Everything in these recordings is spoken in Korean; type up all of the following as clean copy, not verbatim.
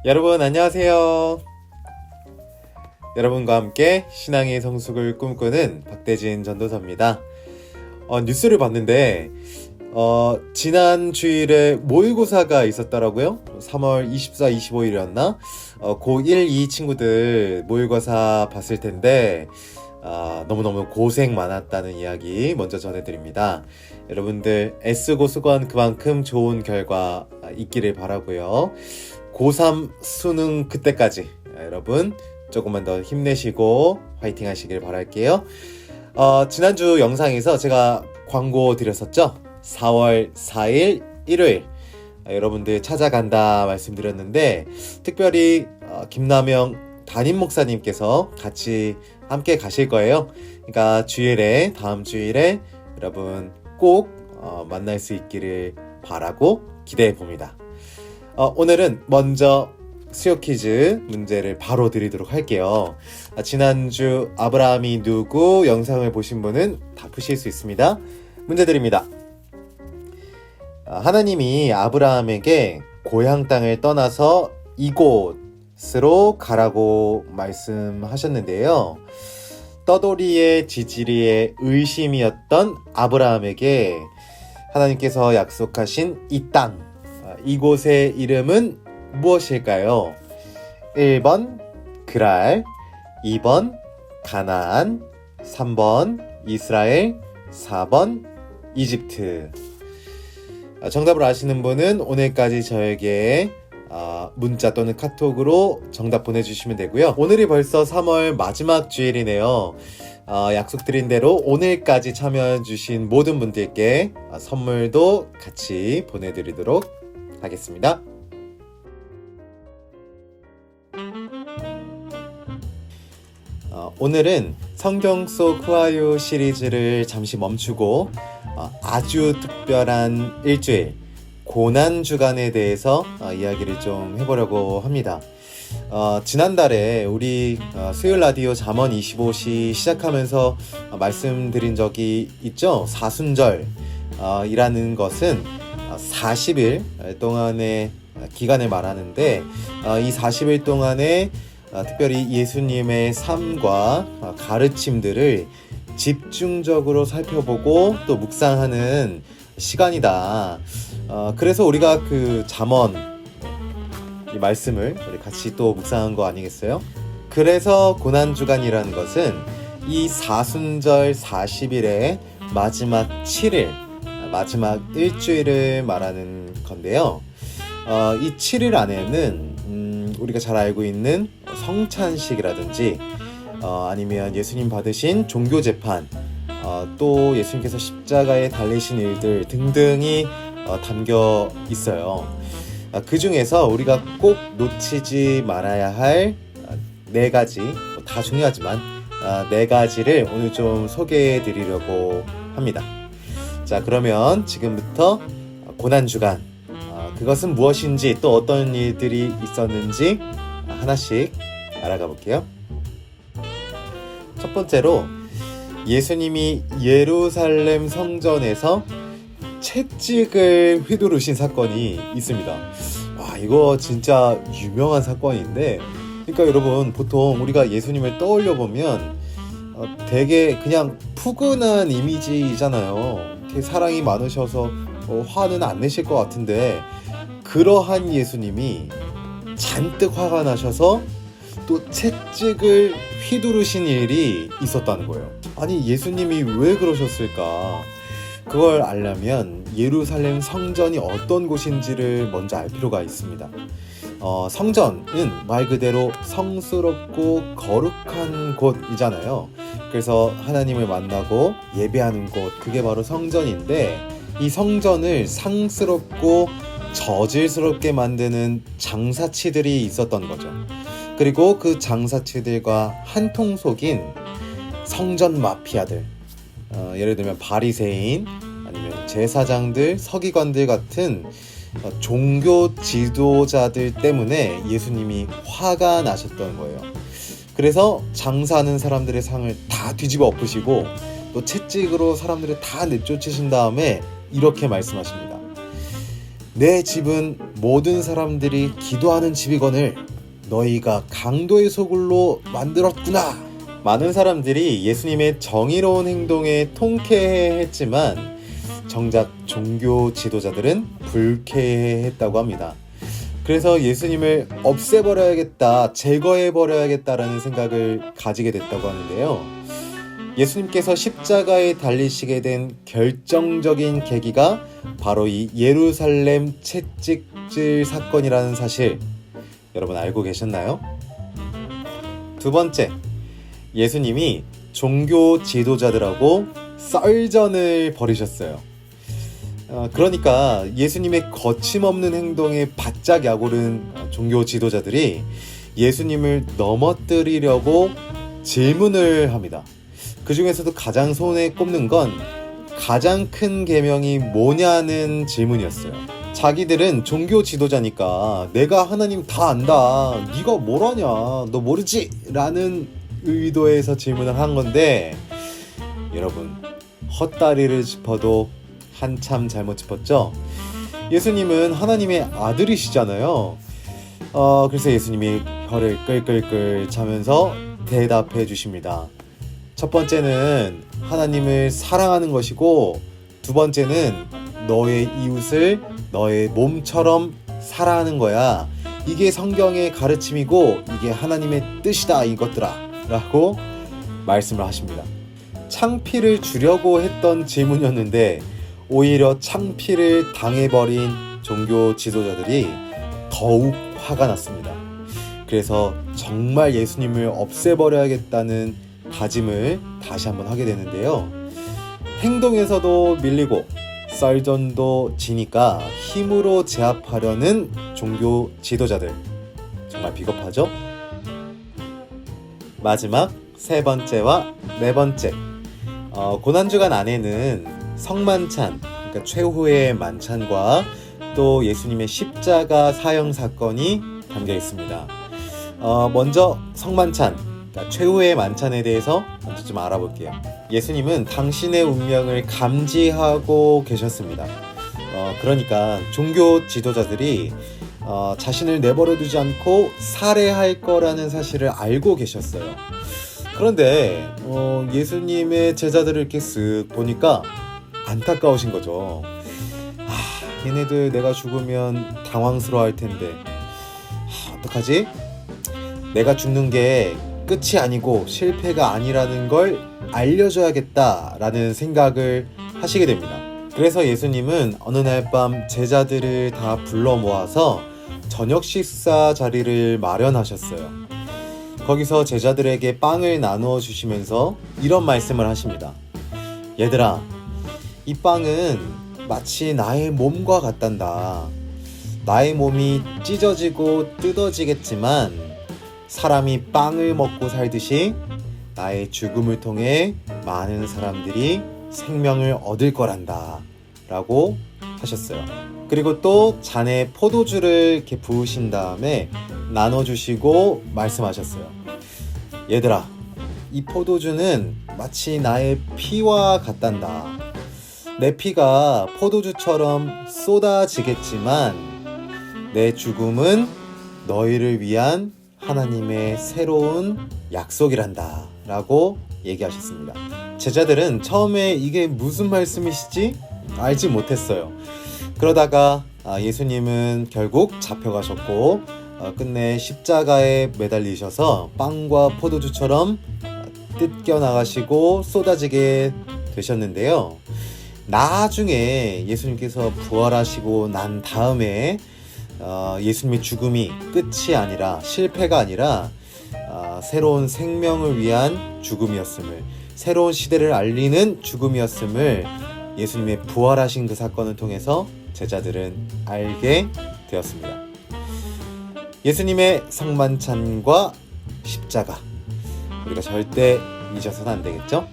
여러분 안녕하세요. 여러분과 함께 신앙의 성숙을 꿈꾸는 박대진 전도사입니다. 뉴스를 봤는데 지난 주일에 모의고사가 있었더라고요. 3월 24, 25일이었나? 고1, 2 친구들 모의고사 봤을 텐데 너무너무 고생 많았다는 이야기 먼저 전해드립니다. 여러분들 애쓰고 수고한 그만큼 좋은 결과 있기를 바라고요. 고3 수능 그때까지 여러분 조금만 더 힘내시고 화이팅 하시길 바랄게요. 지난주 영상에서 제가 광고 드렸었죠. 4월 4일 일요일 여러분들 찾아간다 말씀드렸는데 특별히 김남영 담임 목사님께서 같이 함께 가실 거예요. 그러니까 다음 주일에 여러분 꼭 만날 수 있기를 바라고 기대해 봅니다. 오늘은 먼저 수요 퀴즈 문제를 바로 드리도록 할게요. 지난주 아브라함이 누구 영상을 보신 분은 다 푸실 수 있습니다. 문제 드립니다. 하나님이 아브라함에게 고향 땅을 떠나서 이곳으로 가라고 말씀하셨는데요. 떠돌이의 지지리에 의심이었던 아브라함에게 하나님께서 약속하신 이 땅, 이곳의 이름은 무엇일까요? 1번 그랄, 2번 가나안, 3번 이스라엘, 4번 이집트. 정답을 아시는 분은 오늘까지 저에게 문자 또는 카톡으로 정답 보내주시면 되고요. 오늘이 벌써 3월 마지막 주일이네요. 약속드린 대로 오늘까지 참여해주신 모든 분들께 선물도 같이 보내드리도록 하겠습니다. 오늘은 성경 속 후아유 시리즈를 잠시 멈추고 아주 특별한 일주일 고난주간에 대해서 이야기를 좀 해보려고 합니다. 지난달에 우리 수요일 라디오 잠언 25시 시작하면서 말씀드린 적이 있죠. 사순절 이라는 것은 40일 동안의 기간을 말하는데 이 40일 동안에 특별히 예수님의 삶과 가르침들을 집중적으로 살펴보고 또 묵상하는 시간이다. 그래서 우리가 그 잠언 이 말씀을 우리 같이 또 묵상한 거 아니겠어요? 그래서 고난주간이라는 것은 이 사순절 40일의 마지막 7일, 마지막 일주일을 말하는 건데요. 이 7일 안에는 우리가 잘 알고 있는 성찬식이라든지 아니면 예수님 받으신 종교재판, 또 예수님께서 십자가에 달리신 일들 등등이 담겨 있어요. 그 중에서 우리가 꼭 놓치지 말아야 할 네 가지, 다 중요하지만 네 가지를 오늘 좀 소개해 드리려고 합니다. 자, 그러면 지금부터 고난주간, 그것은 무엇인지 또 어떤 일들이 있었는지 하나씩 알아가 볼게요. 첫 번째로 예수님이 예루살렘 성전에서 채찍을 휘두르신 사건이 있습니다. 와, 이거 진짜 유명한 사건인데, 그러니까 여러분 보통 우리가 예수님을 떠올려 보면 되게 그냥 푸근한 이미지잖아요. 되게 사랑이 많으셔서 화는 안 내실 것 같은데, 그러한 예수님이 잔뜩 화가 나셔서 또 채찍을 휘두르신 일이 있었다는 거예요. 아니, 예수님이 왜 그러셨을까? 그걸 알려면 예루살렘 성전이 어떤 곳인지를 먼저 알 필요가 있습니다. 성전은 말 그대로 성스럽고 거룩한 곳이잖아요. 그래서 하나님을 만나고 예배하는 곳, 그게 바로 성전인데, 이 성전을 상스럽고 저질스럽게 만드는 장사치들이 있었던 거죠. 그리고 그 장사치들과 한통속인 성전 마피아들, 예를 들면 바리새인, 아니면 제사장들, 서기관들 같은 종교 지도자들 때문에 예수님이 화가 나셨던 거예요. 그래서 장사하는 사람들의 상을 다 뒤집어 엎으시고 또 채찍으로 사람들을 다 내쫓으신 다음에 이렇게 말씀하십니다. 내 집은 모든 사람들이 기도하는 집이거늘 너희가 강도의 소굴로 만들었구나. 많은 사람들이 예수님의 정의로운 행동에 통쾌해했지만 정작 종교 지도자들은 불쾌해했다고 합니다. 그래서 예수님을 없애버려야겠다, 제거해버려야겠다라는 생각을 가지게 됐다고 하는데요. 예수님께서 십자가에 달리시게 된 결정적인 계기가 바로 이 예루살렘 채찍질 사건이라는 사실, 여러분 알고 계셨나요? 두 번째, 예수님이 종교 지도자들하고 썰전을 벌이셨어요. 그러니까 예수님의 거침없는 행동에 바짝 약오른 종교 지도자들이 예수님을 넘어뜨리려고 질문을 합니다. 그 중에서도 가장 손에 꼽는 건 가장 큰 계명이 뭐냐는 질문이었어요. 자기들은 종교 지도자니까 내가 하나님 다 안다, 네가 뭘 아냐, 너 모르지? 라는 의도에서 질문을 한 건데, 여러분 헛다리를 짚어도 한참 잘못 짚었죠? 예수님은 하나님의 아들이시잖아요. 그래서 예수님이 혀를 끌끌끌 차면서 대답해 주십니다. 첫 번째는 하나님을 사랑하는 것이고, 두 번째는 너의 이웃을 너의 몸처럼 사랑하는 거야. 이게 성경의 가르침이고 이게 하나님의 뜻이다 이것들아 라고 말씀을 하십니다. 창피를 주려고 했던 질문이었는데 오히려 창피를 당해버린 종교 지도자들이 더욱 화가 났습니다. 그래서 정말 예수님을 없애버려야겠다는 다짐을 다시 한번 하게 되는데요. 행동에서도 밀리고 썰전도 지니까 힘으로 제압하려는 종교 지도자들, 정말 비겁하죠? 마지막 세 번째와 네 번째, 고난주간 안에는 성만찬, 그러니까 최후의 만찬과 또 예수님의 십자가 사형 사건이 담겨 있습니다. 먼저 성만찬, 그러니까 최후의 만찬에 대해서 먼저 좀 알아볼게요. 예수님은 당신의 운명을 감지하고 계셨습니다. 그러니까 종교 지도자들이 자신을 내버려 두지 않고 살해할 거라는 사실을 알고 계셨어요. 그런데 예수님의 제자들을 이렇게 쓱 보니까 안타까우신 거죠. 얘네들 내가 죽으면 당황스러워할 텐데 어떡하지? 내가 죽는 게 끝이 아니고 실패가 아니라는 걸 알려줘야겠다라는 생각을 하시게 됩니다. 그래서 예수님은 어느 날 밤 제자들을 다 불러 모아서 저녁 식사 자리를 마련하셨어요. 거기서 제자들에게 빵을 나누어 주시면서 이런 말씀을 하십니다. 얘들아, 이 빵은 마치 나의 몸과 같단다. 나의 몸이 찢어지고 뜯어지겠지만 사람이 빵을 먹고 살듯이 나의 죽음을 통해 많은 사람들이 생명을 얻을 거란다 라고 하셨어요. 그리고 또 잔에 포도주를 이렇게 부으신 다음에 나눠주시고 말씀하셨어요. 얘들아, 이 포도주는 마치 나의 피와 같단다. 내 피가 포도주처럼 쏟아지겠지만 내 죽음은 너희를 위한 하나님의 새로운 약속이란다 라고 얘기하셨습니다. 제자들은 처음에 이게 무슨 말씀이시지? 알지 못했어요. 그러다가 예수님은 결국 잡혀가셨고 끝내 십자가에 매달리셔서 빵과 포도주처럼 뜯겨나가시고 쏟아지게 되셨는데요. 나중에 예수님께서 부활하시고 난 다음에 예수님의 죽음이 끝이 아니라 실패가 아니라 새로운 생명을 위한 죽음이었음을, 새로운 시대를 알리는 죽음이었음을 예수님의 부활하신 그 사건을 통해서 제자들은 알게 되었습니다. 예수님의 성만찬과 십자가, 우리가 절대 잊어서는 안 되겠죠?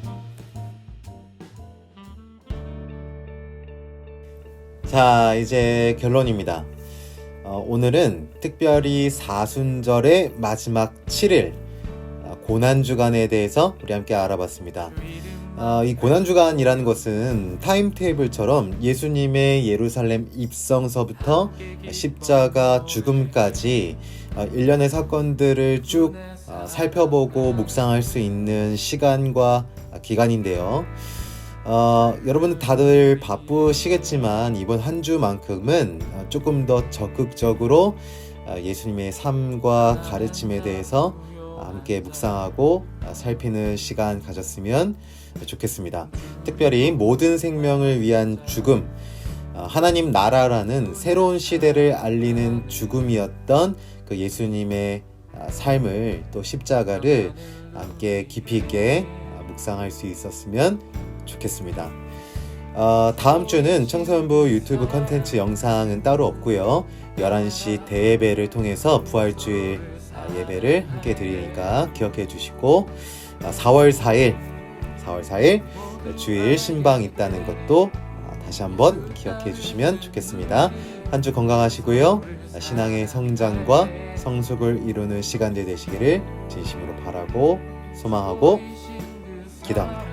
자, 이제 결론입니다. 오늘은 특별히 사순절의 마지막 7일 고난주간에 대해서 우리 함께 알아봤습니다. 이 고난주간이라는 것은 타임테이블처럼 예수님의 예루살렘 입성서부터 십자가 죽음까지 일련의 사건들을 쭉 살펴보고 묵상할 수 있는 시간과 기간인데요. 여러분 다들 바쁘시겠지만 이번 한 주만큼은 조금 더 적극적으로 예수님의 삶과 가르침에 대해서 함께 묵상하고 살피는 시간 가졌으면 좋겠습니다. 특별히 모든 생명을 위한 죽음, 하나님 나라라는 새로운 시대를 알리는 죽음이었던 그 예수님의 삶을 또 십자가를 함께 깊이 있게 묵상할 수 있었으면 좋겠습니다. 다음 주는 청소년부 유튜브 컨텐츠 영상은 따로 없고요. 11시 대예배를 통해서 부활주일 예배를 함께 드리니까 기억해 주시고 4월 4일 주일 신방 있다는 것도 다시 한번 기억해 주시면 좋겠습니다. 한 주 건강하시고요. 신앙의 성장과 성숙을 이루는 시간들 되시기를 진심으로 바라고 소망하고 기도합니다.